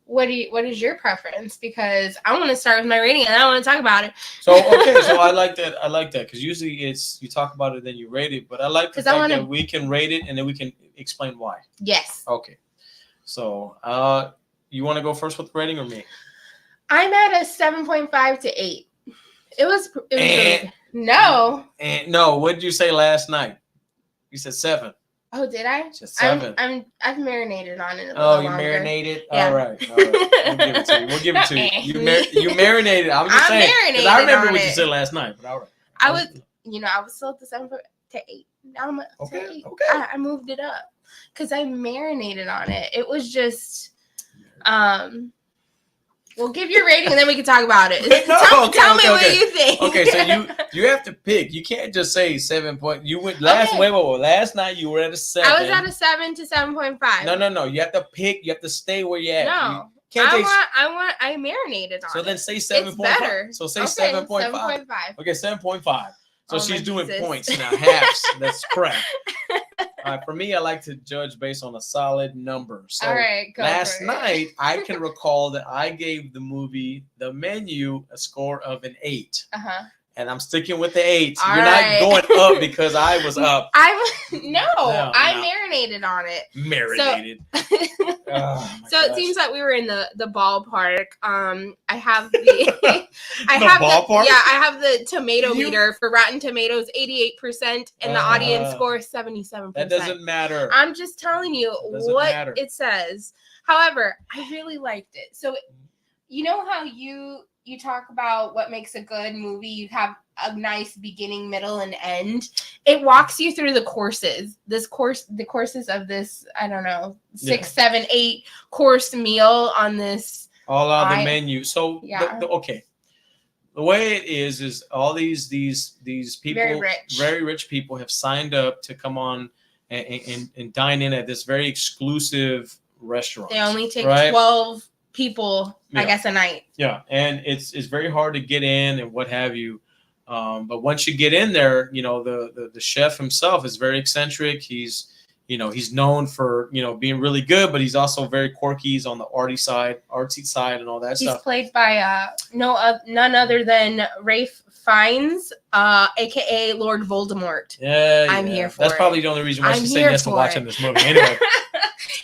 S1: What is your preference? Because I want to start with my rating and I want to talk about it.
S2: So I like that because usually it's you talk about it then you rate it, but I like the fact that we can rate it and then we can explain why.
S1: Yes.
S2: Okay. So you want to go first with the rating or me?
S1: I'm at a 7.5 to 8. It was good. No.
S2: No. What did you say last night? You said 7.
S1: Oh, did I?
S2: Just 7.
S1: I've marinated on it.
S2: You marinated? Yeah. All right. We'll give it to you. You marinated. I'm just saying. Because I remember what you said last night. But all right.
S1: I was still at the 7 to 8. Now I'm at 8. Okay. I moved it up because I marinated on it. It was just, Well, give your rating and then we can talk about it.
S2: No,
S1: tell me what you think.
S2: Okay, so you have to pick. You can't just say 7 point. You went last. Wait. Last night you were at a 7.
S1: I was at a 7 to 7.5.
S2: No. You have to pick. You have to stay where you're at.
S1: No. I marinated on it.
S2: So then say 7.5. So say 7.5.
S1: 7.5.
S2: Okay, 7.5. So she's doing points now, halves. That's crap. For me, I like to judge based on a solid number. So
S1: all right,
S2: last night, I can recall that I gave the movie The Menu a score of an 8. And I'm sticking with the 8. You're not going up because I was up.
S1: I marinated on it.
S2: Marinated.
S1: So it seems that we were in the ballpark. I have the ballpark. I have the tomato meter for Rotten Tomatoes, 88%, and the audience score 77%.
S2: That doesn't matter.
S1: I'm just telling you what it says. However, I really liked it. So you know how you talk about what makes a good movie. You have a nice beginning, middle, and end. It walks you through the courses. The courses of this, I don't know, 6, 7, 8 course meal on this.
S2: All on the menu. So okay. The way it is all these people, very rich people, have signed up to come on and dine in at this very exclusive restaurant.
S1: They only take 12 people, I guess, a night.
S2: Yeah, and it's very hard to get in and what have you. But once you get in there, the chef himself is very eccentric. He's known for being really good, but he's also very quirky. He's on the artsy side, and all that stuff.
S1: He's played by none other than Ralph Fiennes, aka Lord Voldemort.
S2: Yeah,
S1: I'm here for
S2: That's
S1: it.
S2: probably the only reason why she's saying yes to watching this movie. Anyway,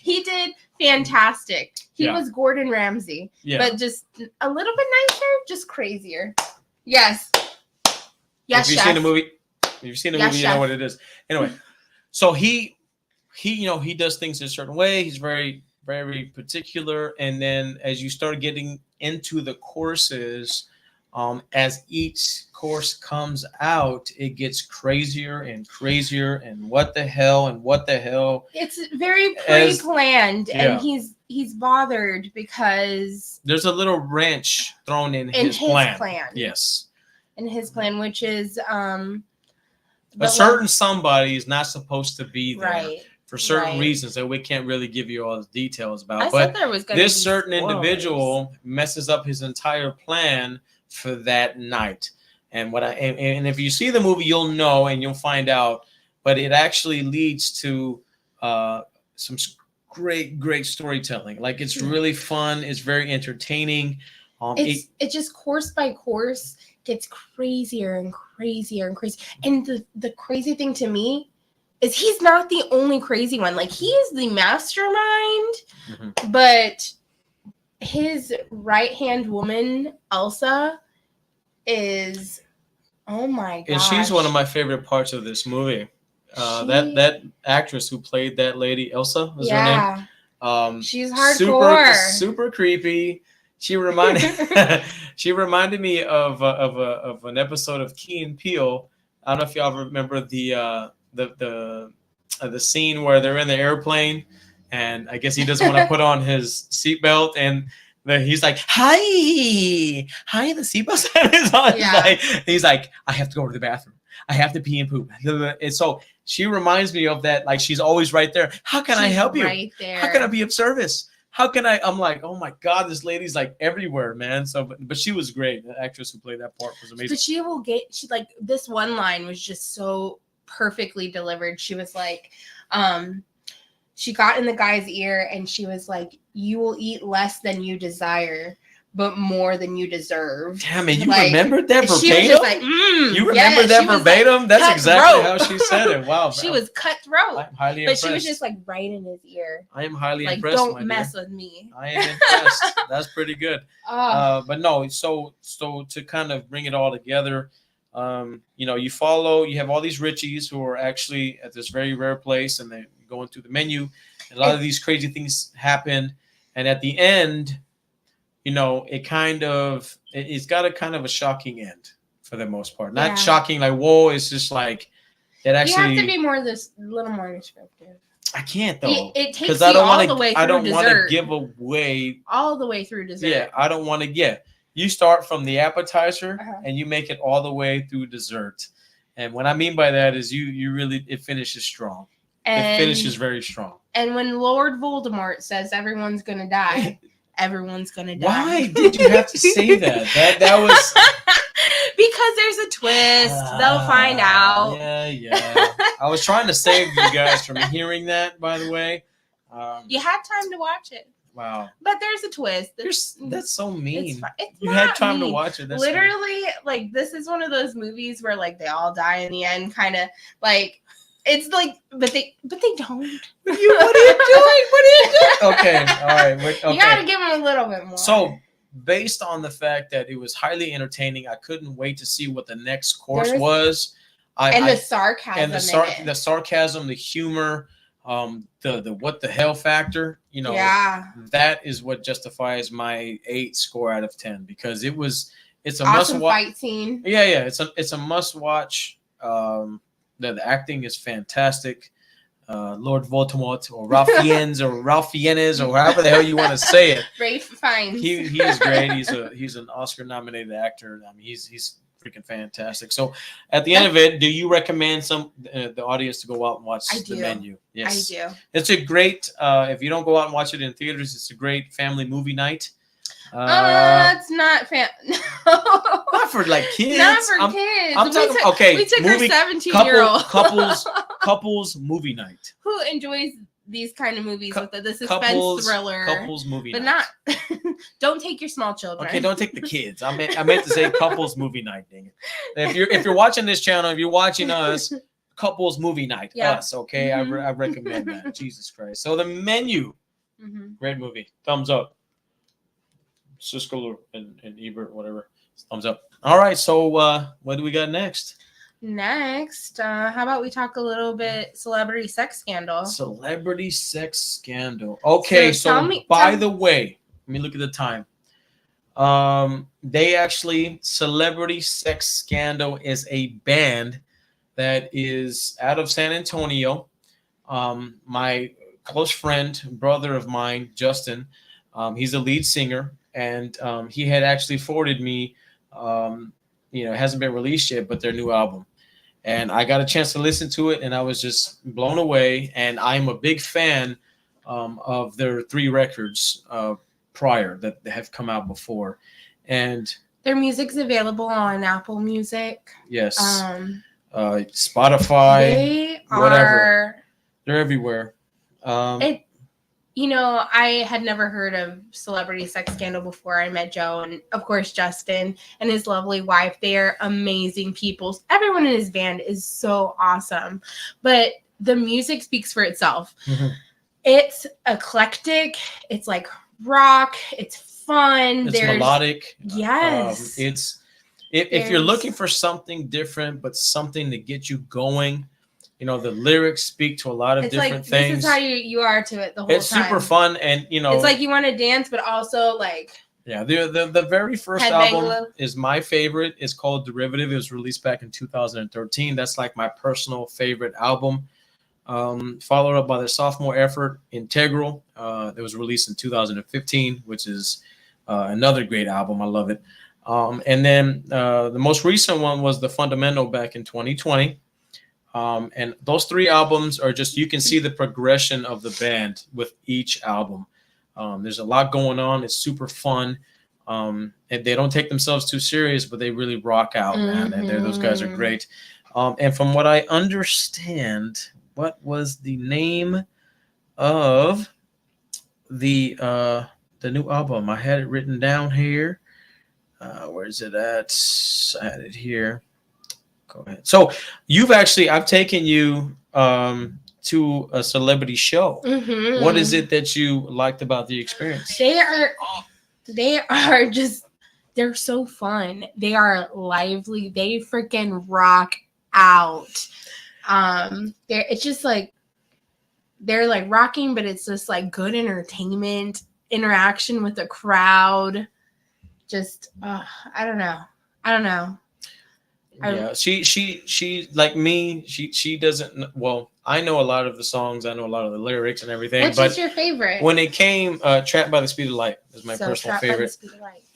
S1: he did fantastic. He was Gordon Ramsay, but just a little bit nicer, just crazier. Yes. Yes,
S2: if you've seen the movie, you know what it is. Anyway, so he does things in a certain way. He's very, very particular. And then as you start getting into the courses, as each course comes out, it gets crazier and crazier. And what the hell?
S1: It's very pre-planned, and he's bothered because
S2: there's a little wrench thrown in his plan. Yes.
S1: In his plan, which is
S2: a certain somebody is not supposed to be there for certain reasons that we can't really give you all the details about. But this certain individual messes up his entire plan for that night. And and if you see the movie, you'll know and you'll find out. But it actually leads to some great storytelling. Like, it's really fun. It's very entertaining.
S1: It just course by course gets crazier and crazier and crazier. And the crazy thing to me is he's not the only crazy one. Like, he is the mastermind, but his right-hand woman, Elsa, is, oh my gosh.
S2: And she's one of my favorite parts of this movie. That actress who played that lady, Elsa, was her name.
S1: She's hardcore.
S2: Super creepy. She reminded me of an episode of Key and Peele. I don't know if y'all remember the scene where they're in the airplane, and I guess he doesn't want to put on his seatbelt, and he's like, "Hi, the seatbelt is on."
S1: Yeah.
S2: He's like, "I have to go to the bathroom. I have to pee and poop." And so she reminds me of that. Like, she's always right there. How can I help you?
S1: Right there.
S2: How can I be of service? How can I? I'm like, oh my God, this lady's like everywhere, man. So, but she was great. The actress who played that part was amazing.
S1: But she like, this one line was just so perfectly delivered. She was like, she got in the guy's ear and she was like, "You will eat less than you desire, but more than you deserve."
S2: Damn it, you remembered that verbatim?
S1: She was just like,
S2: you remember that verbatim?
S1: Like,
S2: that's exactly how she said it. Wow.
S1: She was cutthroat.
S2: I'm highly
S1: but
S2: impressed.
S1: She was just like right in his ear.
S2: I am highly
S1: like,
S2: impressed.
S1: Don't mess with me.
S2: I am impressed. That's pretty good. But no, so to kind of bring it all together, you have all these Richies who are actually at this very rare place, and they're going through the menu. And a lot of these crazy things happen, and at the end, it's got a kind of a shocking end for the most part. Not shocking like, whoa, it's just like, It actually,
S1: you have to be more this little more descriptive.
S2: I can't though.
S1: It takes you all the way through dessert.
S2: I don't want to give away
S1: all the way through dessert.
S2: Yeah, I don't want to get. You start from the appetizer and you make it all the way through dessert. And what I mean by that is you really, it finishes strong. It finishes very strong.
S1: And when Lord Voldemort says everyone's gonna die, everyone's gonna die.
S2: Why did you have to say that? That was
S1: because there's a twist. They'll find out.
S2: Yeah. I was trying to save you guys from hearing that, by the way.
S1: You had time to watch it.
S2: Wow.
S1: But there's a twist.
S2: That's so mean.
S1: It's
S2: you had time
S1: mean.
S2: To watch it. That's
S1: literally, like, this is one of those movies where, like, they all die in the end, kind of, like, it's like, but they don't.
S2: What are you doing? Okay, all right. Okay.
S1: You got to give them a little bit more.
S2: So, based on the fact that it was highly entertaining, I couldn't wait to see what the next course was.
S1: The sarcasm.
S2: And the sarcasm, the humor. The what the hell factor, that is what justifies my 8 score out of 10 because it's a
S1: awesome
S2: must watch
S1: fight scene.
S2: Yeah, it's a must watch. The acting is fantastic. Lord Voldemort or Ralph Fiennes or however the hell you want to say it.
S1: Ralph Fiennes.
S2: He is great. He's an Oscar nominated actor. I mean, he's freaking fantastic. So at the end of it, do you recommend the audience to go out and watch The Menu? Yes, I do. It's a great if you don't go out and watch it in theaters, it's a great family movie night.
S1: It's not
S2: not for like kids.
S1: Not for kids.
S2: I'm talking,
S1: we took our 17-year-old
S2: couples movie night.
S1: Who enjoys these kind of movies with the suspense thriller
S2: couples movie
S1: but
S2: night.
S1: Not don't take your small children.
S2: Okay, don't take the kids. I meant to say couples movie night. Dang it. If you're watching this channel, if you're watching us, couples movie night. Us, okay? I recommend that. Jesus Christ. So The Menu, great movie. Thumbs up. Siskel and Ebert, whatever. Thumbs up. All right, so what do we got next?
S1: Next, how about we talk a little bit celebrity sex scandal?
S2: Celebrity sex scandal. Okay, so by the way, let me look at the time. They actually, Celebrity Sex Scandal is a band that is out of San Antonio. My close friend, brother of mine, Justin, he's a lead singer, and he had actually forwarded me, it hasn't been released yet, but their new album. And I got a chance to listen to it, and I was just blown away. And I'm a big fan of their 3 records prior that have come out before. And
S1: their music's available on Apple Music.
S2: Yes. Spotify. Whatever. They're everywhere.
S1: I had never heard of Celebrity Sex Scandal before I met Joe, and of course Justin and his lovely wife. They're amazing people. Everyone in his band is so awesome, but the music speaks for itself. It's eclectic. It's like rock. It's fun.
S2: It's melodic.
S1: Yes.
S2: If you're looking for something different, but something to get you going. The lyrics speak to a lot of different things.
S1: This is how you are to it the whole time.
S2: It's super fun, and
S1: it's like you want to dance, but also like
S2: the very first album is my favorite. It's called Derivative. It was released back in 2013. That's like my personal favorite album. Followed up by their sophomore effort, Integral. It was released in 2015, which is another great album. I love it. And then the most recent one was The Fundamental back in 2020. And those 3 albums are just, you can see the progression of the band with each album. There's a lot going on. It's super fun. And they don't take themselves too serious, but they really rock out, man. And those guys are great. And from what I understand, what was the name of the new album? I had it written down here. Where is it at? I had it here. Go ahead. So I've taken you to a celebrity show. What is it that you liked about the experience?
S1: They're so fun. They are lively. They freaking rock out. It's just like they're like rocking, but it's just like good entertainment, interaction with the crowd. Just I don't know.
S2: Yeah, she like me. She doesn't. Well, I know a lot of the songs. I know a lot of the lyrics and everything.
S1: Which is your favorite?
S2: When it came, "Trapped by the Speed of Light" is my personal favorite.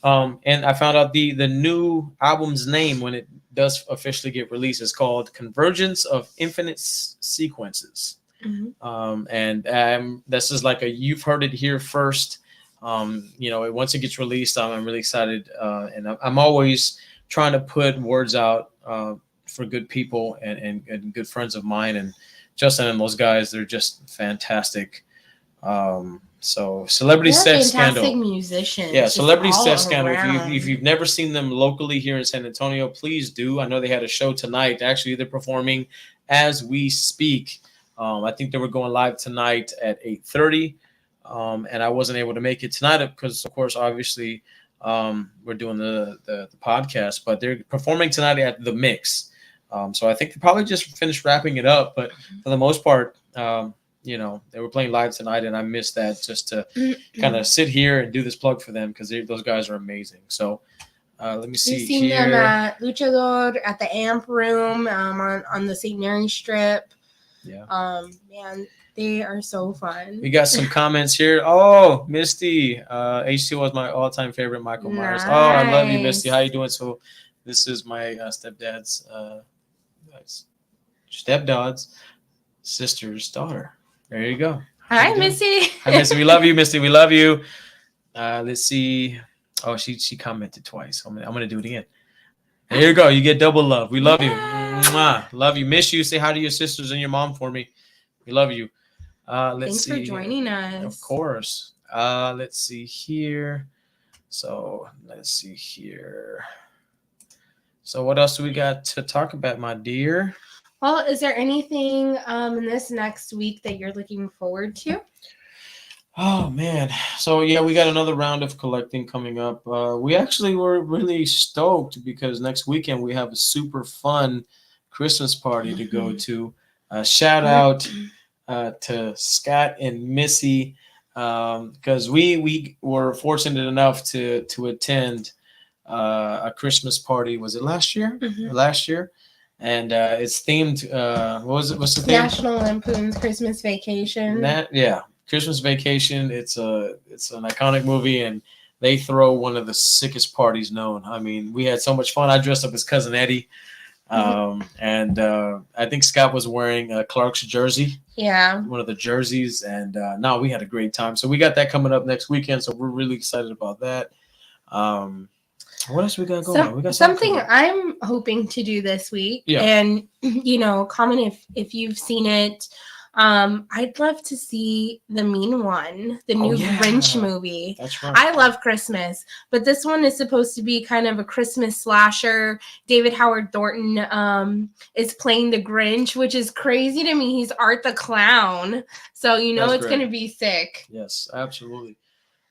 S2: And I found out the new album's name when it does officially get released is called "Convergence of Infinite Sequences." And this is like you've heard it here first. Once it gets released, I'm really excited, and I'm always trying to put words out for good people and good friends of mine, and Justin and those guys, they're just fantastic. So Celebrity Sex Scandal,
S1: musicians.
S2: Yeah, Celebrity Sex Scandal. If you've never seen them locally here in San Antonio, please do. I know they had a show tonight. Actually, they're performing as we speak. I think they were going live tonight at 8:30, and I wasn't able to make it tonight because, of course, obviously. We're doing the podcast, but they're performing tonight at the Mix. So I think they probably just finished wrapping it up, but for the most part, they were playing live tonight, and I missed that just to kind of sit here and do this plug for them because those guys are amazing. So let me see.
S1: You've seen them at Luchador, at the Amp Room, on the St. Mary Strip.
S2: Yeah.
S1: Man. They are so fun.
S2: We got some comments here. Oh, Misty. H2 was my all-time favorite Michael Myers. Oh, I love you, Misty. How you doing? So this is my stepdad's sister's daughter. There you go.
S1: Hi, Misty.
S2: Hi, Misty. We love you, Misty. We love you. Let's see. Oh, she commented twice. I'm gonna do it again. There you go. You get double love. We love you. Mwah. Love you. Miss you. Say hi to your sisters and your mom for me. We love you. Thanks
S1: for joining us.
S2: Of course. Let's see here. So what else do we got to talk about, my dear?
S1: Well, is there anything in this next week that you're looking forward to?
S2: Oh, man. So, yeah, we got another round of collecting coming up. We actually were really stoked because next weekend we have a super fun Christmas party to go to. Shout out to Scott and Missy because we were fortunate enough to attend a Christmas party. Was it last year? Last year. And it's themed, what's the theme?
S1: National Lampoon's Christmas Vacation.
S2: Christmas Vacation. It's an iconic movie, and they throw one of the sickest parties known. I mean, we had so much fun. I dressed up as Cousin Eddie. And I think Scott was wearing Clark's jersey.
S1: Yeah.
S2: One of the jerseys. And we had a great time. So we got that coming up next weekend. So we're really excited about that. What else we got going on? We got
S1: something I'm hoping to do this week.
S2: Yeah.
S1: And, comment if you've seen it. I'd love to see The Mean One, the new Grinch movie.
S2: That's right.
S1: I love Christmas, but this one is supposed to be kind of a Christmas slasher. David Howard Thornton is playing the Grinch, which is crazy to me. He's Art the Clown, so it's going to be sick.
S2: Yes, absolutely.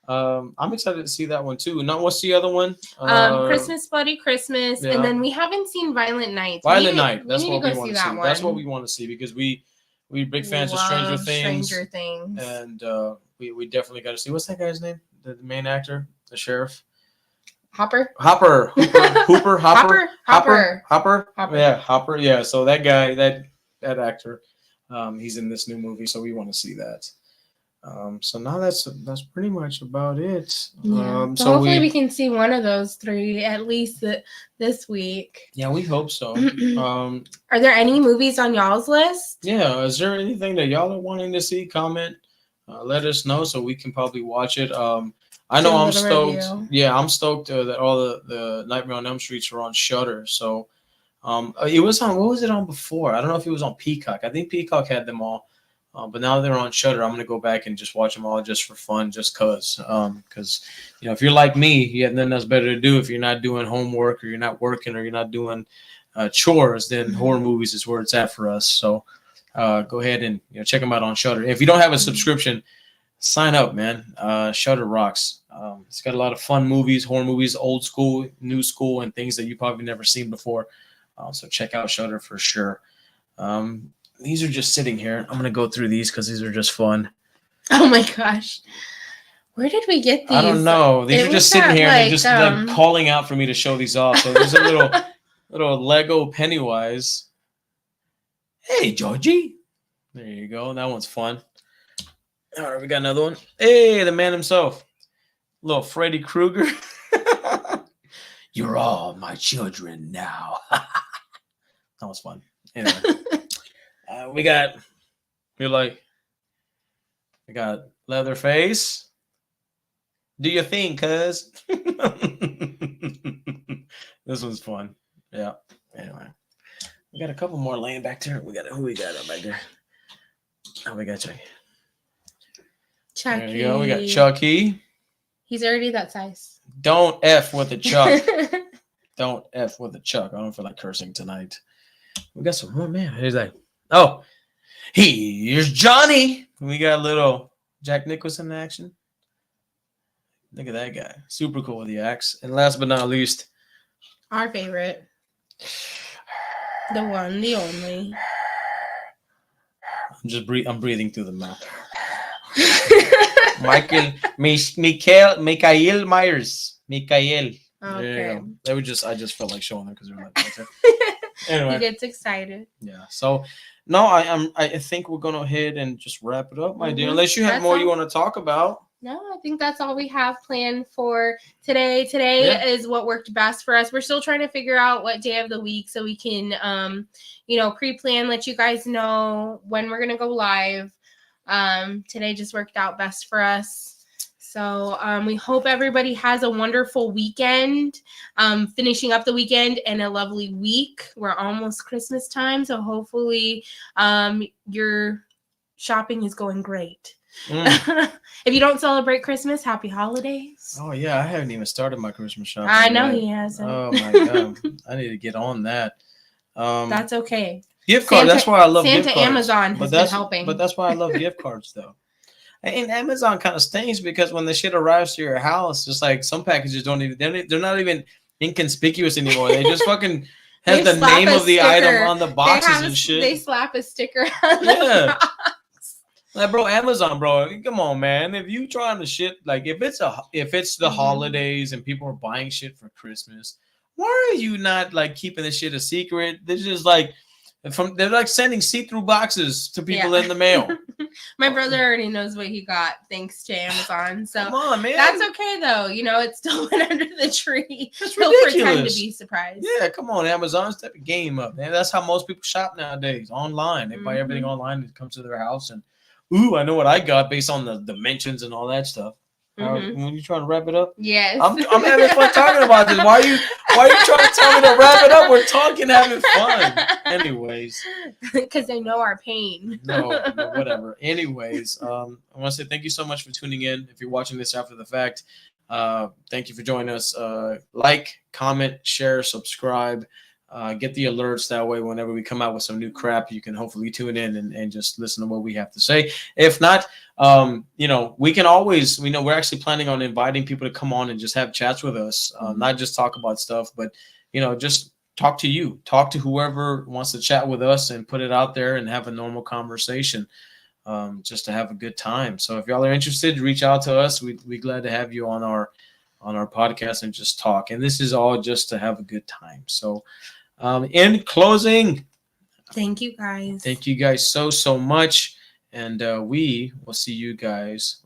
S2: I'm excited to see that one too. Now, what's the other one?
S1: Christmas Bloody Christmas, and then we haven't seen Violent Night.
S2: That's what we want to see. That's what we want to see because we're big fans of Stranger Things. And we definitely got to see. What's that guy's name? The main actor, the sheriff.
S1: Hopper.
S2: Hopper. Yeah, Hopper. Yeah. So that guy, that actor, he's in this new movie. So we want to see that. So now that's pretty much about it.
S1: Yeah. So hopefully we can see one of those three at least this week.
S2: Yeah, we hope so.
S1: Are there any movies on y'all's list?
S2: Yeah. Is there anything that y'all are wanting to see? Comment. Let us know so we can probably watch it. I know I'm stoked. Review. Yeah, I'm stoked that all the Nightmare on Elm Streets are on Shudder. So it was on. What was it on before? I don't know if it was on Peacock. I think Peacock had them all. But now they're on Shudder. I'm going to go back and just watch them all just for fun, just because. Because, if you're like me, you have nothing else better to do. If you're not doing homework or you're not working or you're not doing chores, then horror movies is where it's at for us. So go ahead and check them out on Shudder. If you don't have a subscription, sign up, man. Shudder rocks. It's got a lot of fun movies, horror movies, old school, new school, and things that you probably never seen before. So check out Shudder for sure. These are just sitting here. I'm going to go through these because these are just fun.
S1: Oh, my gosh. Where did we get these?
S2: I don't know. These are just sitting here and they're just like calling out for me to show these off. So there's a Little Lego Pennywise. Hey, Georgie. There you go. That one's fun. All right, we got another one. Hey, the man himself. Little Freddy Krueger. You're all my children now. That was fun. Anyway, we got Leatherface. Do your thing, cuz. This one's fun. Yeah. Anyway, we got a couple more laying back there. Who we got up back there? Oh, we got Chucky. There you go. We got Chucky.
S1: He's already that size.
S2: Don't F with the Chuck. Don't F with the Chuck. I don't feel like cursing tonight. We got some more, man. He's like, oh, here's Johnny. We got little Jack Nicholson in action. Look at that guy. Super cool with the axe. And last but not least,
S1: our favorite. The one, the only.
S2: I'm breathing through the mouth. Michael Myers. Michael.
S1: Okay.
S2: I just felt like showing them because they're like, anyway.
S1: He gets excited.
S2: Yeah. So no, I think we're gonna head and just wrap it up, my dear. Unless you have more you want to talk about.
S1: No, I think that's all we have planned for today. Today is what worked best for us. We're still trying to figure out what day of the week so we can pre-plan, let you guys know when we're gonna go live. Today just worked out best for us. So we hope everybody has a wonderful weekend, finishing up the weekend and a lovely week. We're almost Christmas time, so hopefully your shopping is going great. If you don't celebrate Christmas, happy holidays.
S2: Oh yeah, I haven't even started my Christmas shopping.
S1: I know he hasn't.
S2: Oh my god, I need to get on that.
S1: That's okay.
S2: Gift cards. That's why I love gift cards.
S1: Amazon has been helping.
S2: But that's why I love gift cards, though. And Amazon kind of stinks because when the shit arrives to your house, just like some packages don't even they're not even inconspicuous anymore. They just fucking have the name of the item on the boxes and shit.
S1: They slap a sticker on the box.
S2: Like, bro, Amazon, bro, come on, man. If you trying to shit, like, if it's the holidays and people are buying shit for Christmas, why are you not like keeping this shit a secret? They're just like they're like sending see-through boxes to people in the mail.
S1: My brother already knows what he got thanks to Amazon. So
S2: come on, man.
S1: That's okay though. It still went under the tree.
S2: That's
S1: He'll
S2: ridiculous.
S1: pretend to be surprised.
S2: Yeah, come on, Amazon, step your game up, man. That's how most people shop nowadays. Online. They buy everything online. It comes to their house and ooh, I know what I got based on the dimensions and all that stuff. When you trying to wrap it up?
S1: Yes.
S2: I'm having fun talking about this. Why are you trying to tell me to wrap it up? We're talking, having fun. Anyways.
S1: Because they know our pain.
S2: No, whatever. Anyways, I want to say thank you so much for tuning in. If you're watching this after the fact, thank you for joining us. Like, comment, share, subscribe. Get the alerts that way whenever we come out with some new crap, you can hopefully tune in and just listen to what we have to say. If not, we can always, we're actually planning on inviting people to come on and just have chats with us, not just talk about stuff, but, just talk to whoever wants to chat with us and put it out there and have a normal conversation, just to have a good time. So if y'all are interested, reach out to us. We're glad to have you on our podcast and just talk. And this is all just to have a good time. So, in closing,
S1: thank you guys.
S2: Thank you guys so much. And we will see you guys